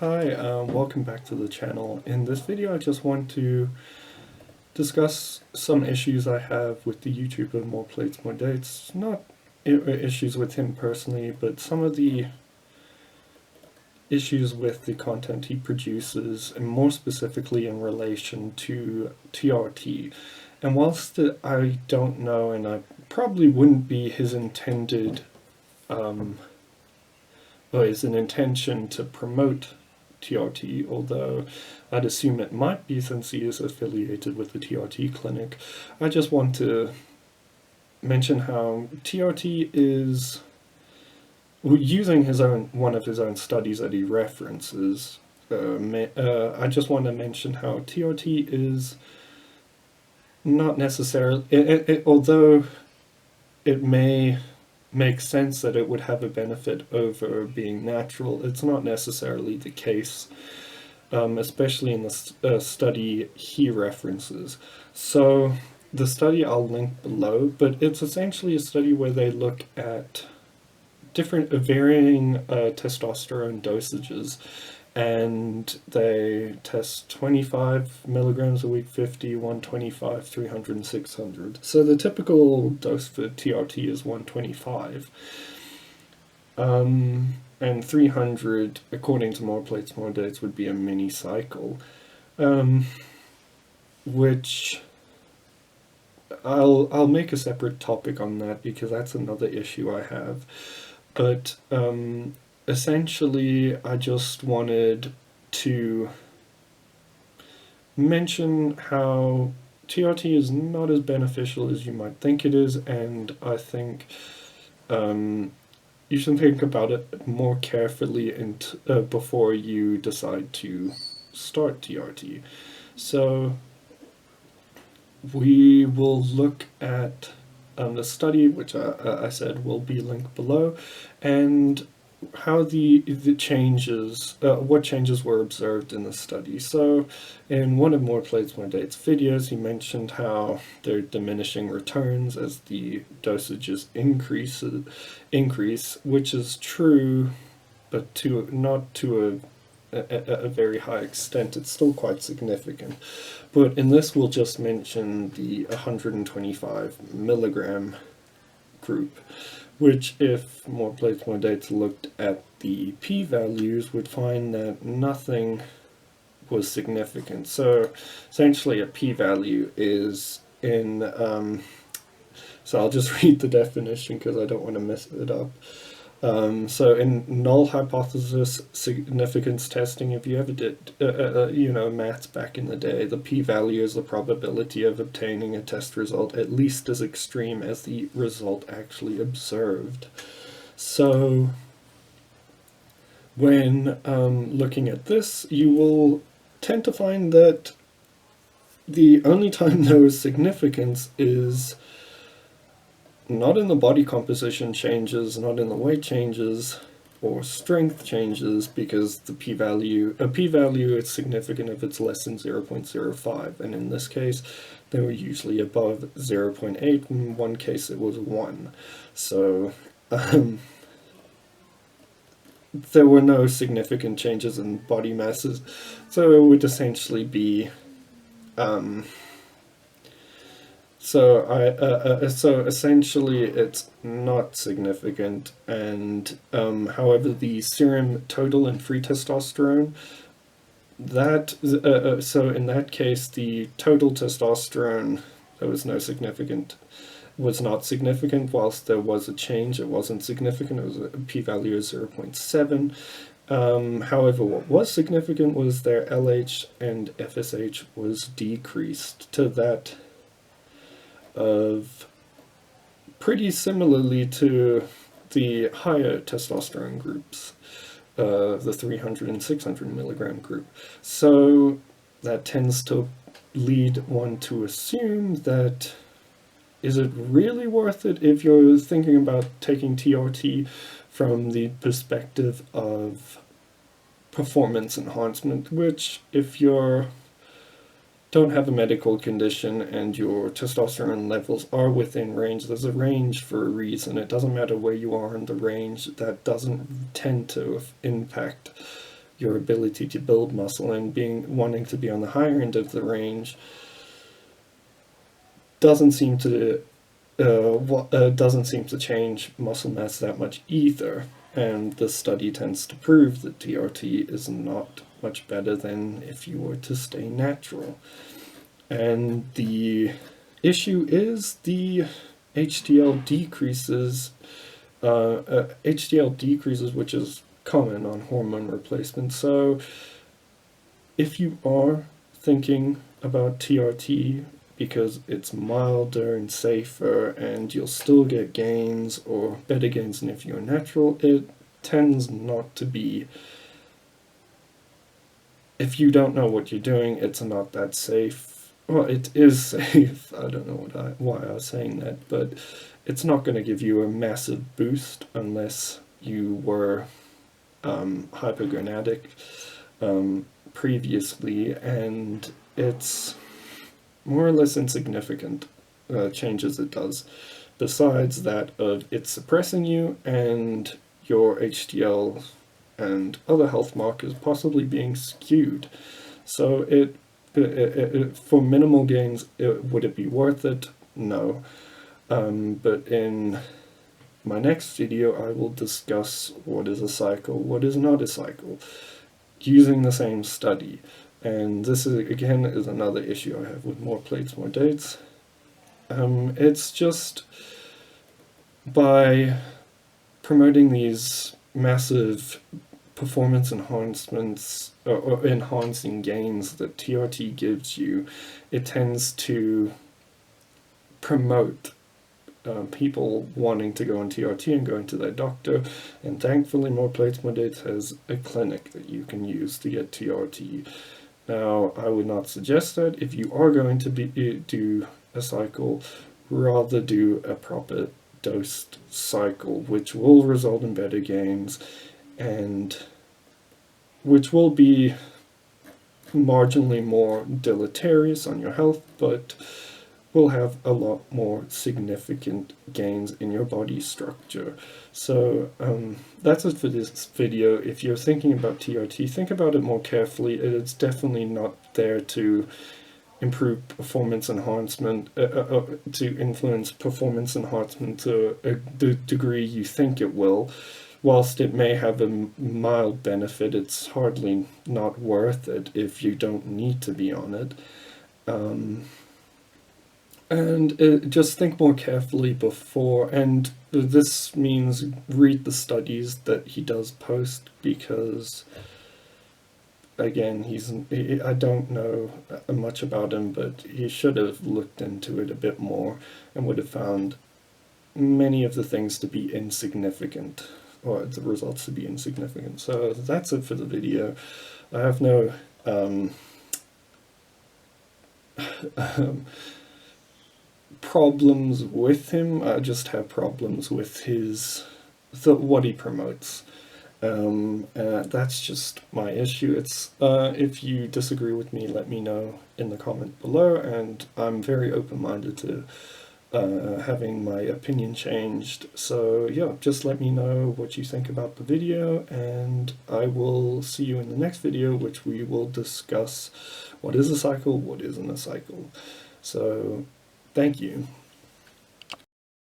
Hi, welcome back to the channel. In this video I just want to discuss some issues I have with the YouTuber More Plates More Dates. Not issues with him personally, but some of the issues with the content he produces, and more specifically in relation to TRT. And whilst I don't know, and I probably wouldn't be his intended, or his intention to promote TRT, although I'd assume it might be since he is affiliated with the TRT clinic. I just want to mention how TRT is, using one of his own studies that he references, I just want to mention how TRT is not necessarily, although it may make sense that it would have a benefit over being natural, it's not necessarily the case, especially in the study he references. So the study I'll link below, but it's essentially a study where they look at varying testosterone dosages, and they test 25 milligrams a week, 50, 125, 300, and 600. So the typical dose for TRT is 125. And 300, according to More Plates More Dates, would be a mini cycle, which I'll make a separate topic on that because that's another issue I have. But essentially, I just wanted to mention how TRT is not as beneficial as you might think it is, and I think you should think about it more carefully before you decide to start TRT. So we will look at the study, which I said will be linked below, and how the changes, what changes were observed in the study. So in one of More Plates More Dates videos, he mentioned how there are diminishing returns as the dosages increase, which is true, but not to a very high extent. It's still quite significant. But in this, we'll just mention the 125 milligram group, which, if More Plates More Dates looked at the p-values, would find that nothing was significant. So essentially a p-value is in, so I'll just read the definition because I don't want to mess it up. So in null hypothesis significance testing, if you ever did, maths back in the day, the p-value is the probability of obtaining a test result at least as extreme as the result actually observed. So when looking at this, you will tend to find that the only time there is significance is not in the body composition changes, not in the weight changes or strength changes, because the p-value is significant if it's less than 0.05, and in this case they were usually above 0.8. In one case it was 1. So there were no significant changes in body masses, so it would essentially be so essentially it's not significant, and however the serum total and free testosterone, so in that case the total testosterone, was not significant, whilst there was a change, it wasn't significant, it was a p-value of 0.7. However, what was significant was their LH and FSH was decreased to that of pretty similarly to the higher testosterone groups, the 300 and 600 milligram group. So that tends to lead one to assume that, is it really worth it if you're thinking about taking TRT from the perspective of performance enhancement, which, if you're don't have a medical condition and your testosterone levels are within range, there's a range for a reason. It doesn't matter where you are in the range, that doesn't tend to impact your ability to build muscle, and wanting to be on the higher end of the range doesn't seem to change muscle mass that much either. And the study tends to prove that TRT is not much better than if you were to stay natural. And the issue is the HDL decreases, which is common on hormone replacement. So if you are thinking about TRT because it's milder and safer and you'll still get gains or better gains than if you're natural, it tends not to be. If you don't know what you're doing, it's not that safe. Well, it is safe. I don't know why I was saying that, but it's not going to give you a massive boost unless you were hypogonadic previously, and it's more or less insignificant changes it does, besides that of it suppressing you and your HDL and other health markers possibly being skewed. So for minimal gains, would it be worth it? No. But in my next video, I will discuss what is a cycle, what is not a cycle, using the same study. And this is, again, is another issue I have with more plates, more dates. It's just by promoting these massive performance enhancements or enhancing gains that TRT gives you, it tends to promote people wanting to go on TRT and going to their doctor. And thankfully, More Plates, More Dates has a clinic that you can use to get TRT. Now, I would not suggest that. If you are going to do a cycle, rather do a proper dosed cycle, which will result in better gains and which will be marginally more deleterious on your health, but will have a lot more significant gains in your body structure. So that's it for this video. If you're thinking about TRT, think about it more carefully. It's definitely not there to improve performance enhancement, to influence performance enhancement to the degree you think it will. Whilst it may have a mild benefit, it's hardly not worth it if you don't need to be on it. And just think more carefully before, and this means read the studies that he does post, because again, I don't know much about him, but he should have looked into it a bit more and would have found many of the things to be insignificant, or the results to be insignificant. So that's it for the video. I have no problems with him. I just have problems with what he promotes. That's just my issue. It's if you disagree with me, let me know in the comment below, and I'm very open-minded to having my opinion changed. So yeah, just let me know what you think about the video, and I will see you in the next video, which we will discuss what is a cycle, what isn't a cycle. So thank you.